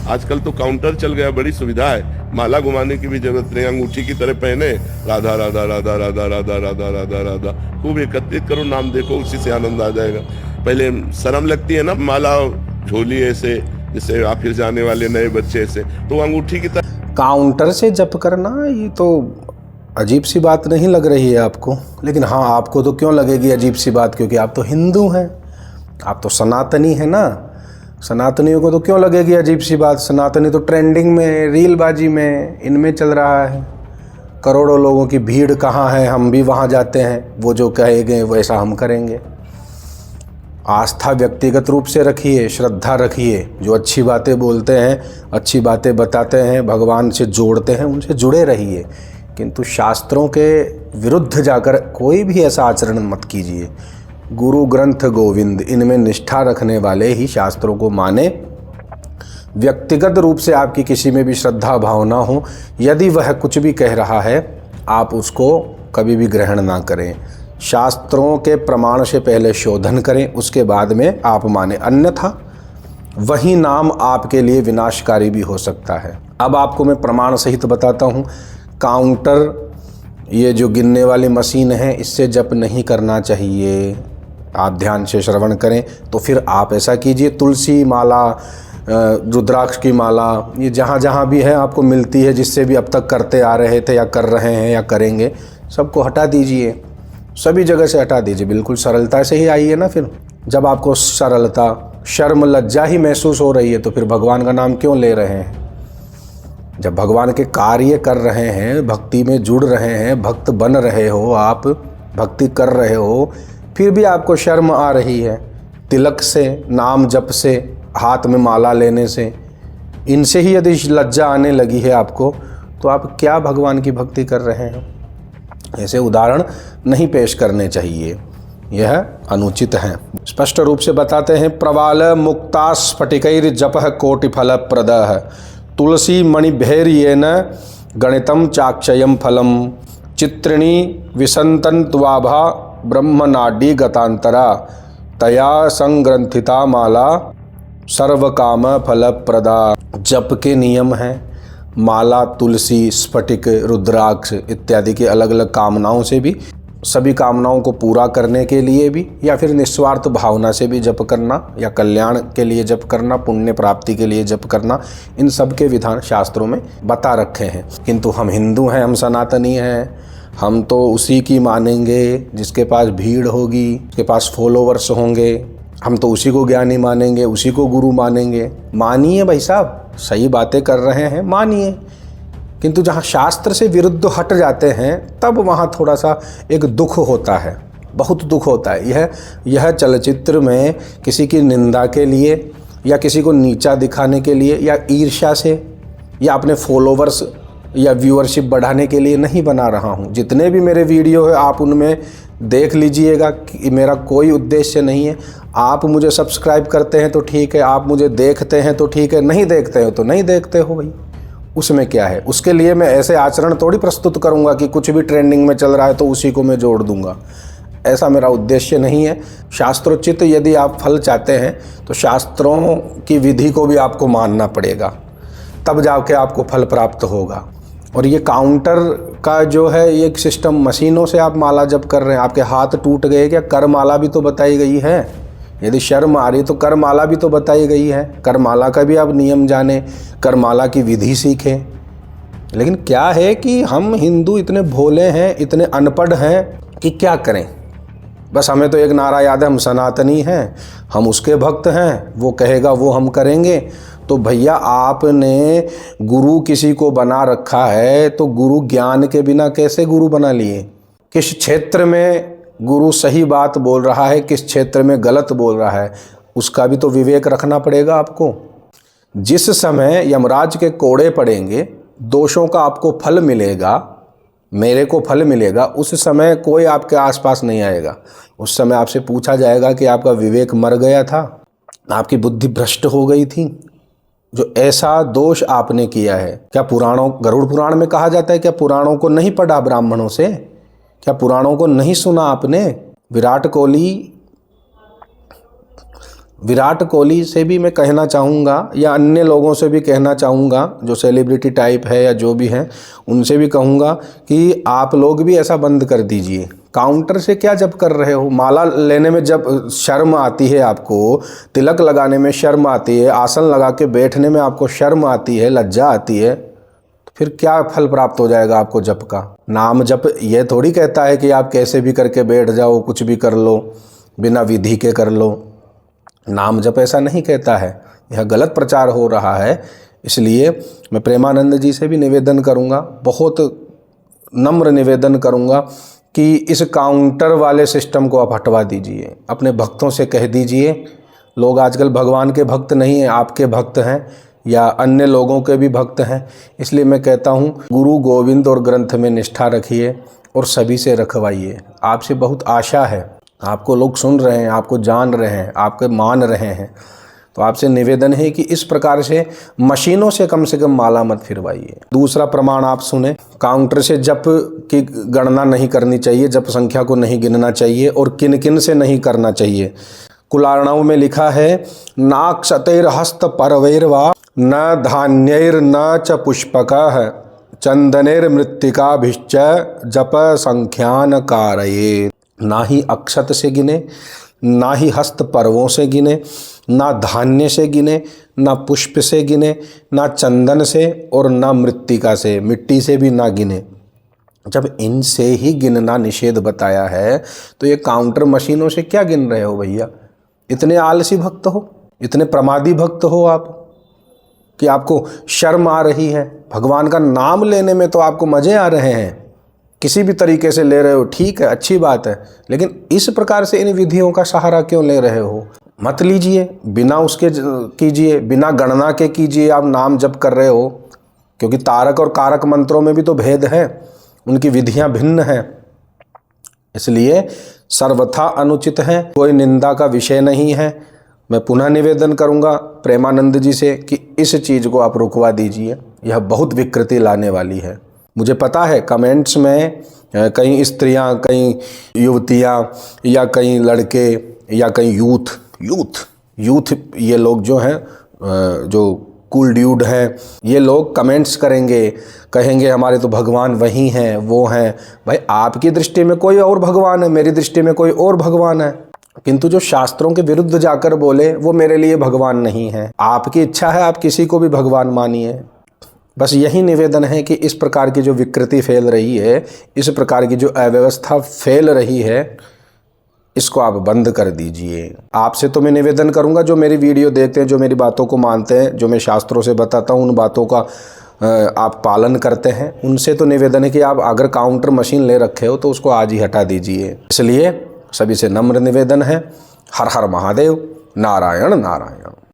आजकल तो काउंटर चल गया, बड़ी सुविधा है, माला घुमाने की भी जरूरत नहीं, अंगूठी की तरह पहने राधा राधा राधा राधा राधा राधा राधा राधा खूब एकत्रित करो, नाम देखो, उसी से आनंद आ जाएगा। पहले शर्म लगती है ना, माला झोली ऐसे जैसे आखिर जाने वाले नए बच्चे से, तो अंगूठी की तरह काउंटर से जप करना, ये तो अजीब सी बात नहीं लग रही है आपको? लेकिन हाँ, आपको तो क्यों लगेगी अजीब सी बात, क्योंकि आप तो हिंदू हैं, आप तो सनातनी हैं ना। सनातनियों को तो क्यों लगेगी अजीब सी बात? सनातनी तो ट्रेंडिंग में, रीलबाजी में, इनमें चल रहा है। करोड़ों लोगों की भीड़ कहाँ है, हम भी वहाँ जाते हैं, वो जो कहेंगे वैसा हम करेंगे। आस्था व्यक्तिगत रूप से रखिए, श्रद्धा रखिए, जो अच्छी बातें बोलते हैं, अच्छी बातें बताते हैं, भगवान से जोड़ते हैं, उनसे जुड़े रहिए। किंतु शास्त्रों के विरुद्ध जाकर कोई भी ऐसा आचरण मत कीजिए। गुरु ग्रंथ गोविंद, इनमें निष्ठा रखने वाले ही शास्त्रों को माने। व्यक्तिगत रूप से आपकी किसी में भी श्रद्धा भावना हो, यदि वह कुछ भी कह रहा है, आप उसको कभी भी ग्रहण ना करें। शास्त्रों के प्रमाण से पहले शोधन करें, उसके बाद में आप माने, अन्यथा वही नाम आपके लिए विनाशकारी भी हो सकता है। अब आपको मैं प्रमाण सहित बताता हूँ। काउंटर, ये जो गिनने वाली मशीन है, इससे जप नहीं करना चाहिए। आप ध्यान से श्रवण करें तो फिर आप ऐसा कीजिए, तुलसी माला, रुद्राक्ष की माला, ये जहाँ जहाँ भी है आपको मिलती है, जिससे भी अब तक करते आ रहे थे या कर रहे हैं या करेंगे, सबको हटा दीजिए, सभी जगह से हटा दीजिए। बिल्कुल सरलता से ही आइए ना। फिर जब आपको सरलता, शर्म, लज्जा ही महसूस हो रही है, तो फिर भगवान का नाम क्यों ले रहे हैं? जब भगवान के कार्य कर रहे हैं, भक्ति में जुड़ रहे हैं, भक्त बन रहे हो, आप भक्ति कर रहे हो, फिर भी आपको शर्म आ रही है, तिलक से, नाम जप से, हाथ में माला लेने से, इनसे ही यदि लज्जा आने लगी है आपको, तो आप क्या भगवान की भक्ति कर रहे हैं? ऐसे उदाहरण नहीं पेश करने चाहिए, यह अनुचित है। स्पष्ट रूप से बताते हैं, प्रवाल मुक्ता स्फटिकैर जपः कोटि फल प्रदः तुलसी मणिभैर्येन गणितम चाक्षयम फलम चित्रिणी विसंतन त्वाभा ब्रह्मनाडी गतांतरा तया संग्रंथिता माला सर्वकाम फल प्रदा। जप के नियम हैं। माला, तुलसी, स्फटिक, रुद्राक्ष इत्यादि के अलग अलग कामनाओं से भी, सभी कामनाओं को पूरा करने के लिए भी, या फिर निस्वार्थ भावना से भी जप करना, या कल्याण के लिए जप करना, पुण्य प्राप्ति के लिए जप करना, इन सब के विधान शास्त्रों में बता रखे हैं। किंतु हम हिंदू हैं, हम सनातनी हैं, हम तो उसी की मानेंगे जिसके पास भीड़ होगी, उसके पास फॉलोवर्स होंगे, हम तो उसी को ज्ञानी मानेंगे, उसी को गुरु मानेंगे। मानिए भाई साहब, सही बातें कर रहे हैं, मानिए। किंतु जहाँ शास्त्र से विरुद्ध हट जाते हैं, तब वहाँ थोड़ा सा एक दुख होता है, बहुत दुख होता है। यह चलचित्र में किसी की निंदा के लिए, या किसी को नीचा दिखाने के लिए, या ईर्ष्या से, या अपने फॉलोवर्स या व्यूअरशिप बढ़ाने के लिए नहीं बना रहा हूँ। जितने भी मेरे वीडियो है, आप उनमें देख लीजिएगा कि मेरा कोई उद्देश्य नहीं है। आप मुझे सब्सक्राइब करते हैं तो ठीक है, आप मुझे देखते हैं तो ठीक है, नहीं देखते हो तो नहीं देखते हो भाई, उसमें क्या है। उसके लिए मैं ऐसे आचरण थोड़ी प्रस्तुत करूंगा कि कुछ भी ट्रेंडिंग में चल रहा है तो उसी को मैं जोड़ दूंगा, ऐसा मेरा उद्देश्य नहीं है। शास्त्रोचित यदि आप फल चाहते हैं तो शास्त्रों की विधि को भी आपको मानना पड़ेगा, तब जाके आपको फल प्राप्त होगा। और ये काउंटर का जो है ये एक सिस्टम, मशीनों से आप माला जप कर रहे हैं, आपके हाथ टूट गए क्या? कर माला भी तो बताई गई है। यदि शर्म आ रही तो कर माला भी तो बताई गई है। कर माला का भी आप नियम जाने, कर माला की विधि सीखें। लेकिन क्या है कि हम हिंदू इतने भोले हैं, इतने अनपढ़ हैं कि क्या करें। बस हमें तो एक नारा याद है, हम सनातनी हैं, हम उसके भक्त हैं, वो कहेगा वो हम करेंगे। तो भैया आपने गुरु किसी को बना रखा है, तो गुरु ज्ञान के बिना कैसे गुरु बना लिए? किस क्षेत्र में गुरु सही बात बोल रहा है, किस क्षेत्र में गलत बोल रहा है, उसका भी तो विवेक रखना पड़ेगा आपको। जिस समय यमराज के कोड़े पड़ेंगे, दोषों का आपको फल मिलेगा, मेरे को फल मिलेगा, उस समय कोई आपके आसपास नहीं आएगा। उस समय आपसे पूछा जाएगा कि आपका विवेक मर गया था, आपकी बुद्धि भ्रष्ट हो गई थी, जो ऐसा दोष आपने किया है। क्या पुराणों, गरुड़ पुराण में कहा जाता है, क्या पुराणों को नहीं पढ़ा ब्राह्मणों से? क्या पुराणों को नहीं सुना आपने? विराट कोहली विराट कोहली से भी मैं कहना चाहूँगा या अन्य लोगों से भी कहना चाहूँगा जो सेलिब्रिटी टाइप है या जो भी हैं, उनसे भी कहूँगा कि आप लोग भी ऐसा बंद कर दीजिए। काउंटर से क्या जप कर रहे हो? माला लेने में जब शर्म आती है आपको, तिलक लगाने में शर्म आती है, आसन लगा के बैठने में आपको शर्म आती है, लज्जा आती है, तो फिर क्या फल प्राप्त हो जाएगा आपको जप का? नाम जप ये थोड़ी कहता है कि आप कैसे भी करके बैठ जाओ, कुछ भी कर लो, बिना विधि के कर लो। नाम जप ऐसा नहीं कहता है, यह गलत प्रचार हो रहा है। इसलिए मैं प्रेमानंद जी से भी निवेदन करूंगा, बहुत नम्र निवेदन करूंगा कि इस काउंटर वाले सिस्टम को आप हटवा दीजिए। अपने भक्तों से कह दीजिए, लोग आजकल भगवान के भक्त नहीं हैं, आपके भक्त हैं या अन्य लोगों के भी भक्त हैं। इसलिए मैं कहता हूँ, गुरु गोविंद और ग्रंथ में निष्ठा रखिए और सभी से रखवाइए। आपसे बहुत आशा है, आपको लोग सुन रहे हैं, आपको जान रहे हैं, आपके मान रहे हैं, तो आपसे निवेदन है कि इस प्रकार से मशीनों से कम माला मत फिरवाइए। दूसरा प्रमाण आप सुने, काउंटर से जप की गणना नहीं करनी चाहिए, जप संख्या को नहीं गिनना चाहिए और किन किन से नहीं करना चाहिए। कुलार्णव में लिखा है, नाक्षतैर्हस्त परवैर्वा न धान्यैर्न च पुष्पकः चंदनैर्मृत्तिकाभिश्च जप संख्यान कारये। ना ही अक्षत से गिने, ना ही हस्त पर्वों से गिने, ना धान्य से गिने, ना पुष्प से गिने, ना चंदन से और ना मृत्तिका से, मिट्टी से भी ना गिने। जब इनसे ही गिनना निषेध बताया है तो ये काउंटर मशीनों से क्या गिन रहे हो भैया? इतने आलसी भक्त हो, इतने प्रमादी भक्त हो आप कि आपको शर्म आ रही है। भगवान का नाम लेने में तो आपको मज़े आ रहे हैं, किसी भी तरीके से ले रहे हो, ठीक है, अच्छी बात है, लेकिन इस प्रकार से इन विधियों का सहारा क्यों ले रहे हो? मत लीजिए, बिना उसके कीजिए, बिना गणना के कीजिए। आप नाम जप कर रहे हो, क्योंकि तारक और कारक मंत्रों में भी तो भेद है, उनकी विधियां भिन्न हैं। इसलिए सर्वथा अनुचित है, कोई निंदा का विषय नहीं है। मैं पुनः निवेदन करूंगा प्रेमानंद जी से कि इस चीज़ को आप रुकवा दीजिए, यह बहुत विकृति लाने वाली है। मुझे पता है कमेंट्स में कई स्त्रियां, कई युवतियां या कई लड़के या कई यूथ ये लोग जो हैं, जो कूल ड्यूड हैं, ये लोग कमेंट्स करेंगे, कहेंगे हमारे तो भगवान वही हैं, वो हैं। भाई आपकी दृष्टि में कोई और भगवान है, मेरी दृष्टि में कोई और भगवान है, किंतु जो शास्त्रों के विरुद्ध जाकर बोले वो मेरे लिए भगवान नहीं है। आपकी इच्छा है, आप किसी को भी भगवान मानिए। बस यही निवेदन है कि इस प्रकार की जो विकृति फैल रही है, इस प्रकार की जो अव्यवस्था फैल रही है, इसको आप बंद कर दीजिए। आपसे तो मैं निवेदन करूंगा, जो मेरी वीडियो देखते हैं, जो मेरी बातों को मानते हैं, जो मैं शास्त्रों से बताता हूं, उन बातों का आप पालन करते हैं, उनसे तो निवेदन है कि आप अगर काउंटर मशीन ले रखे हो तो उसको आज ही हटा दीजिए। इसलिए सभी से नम्र निवेदन है। हर हर महादेव, नारायण नारायण।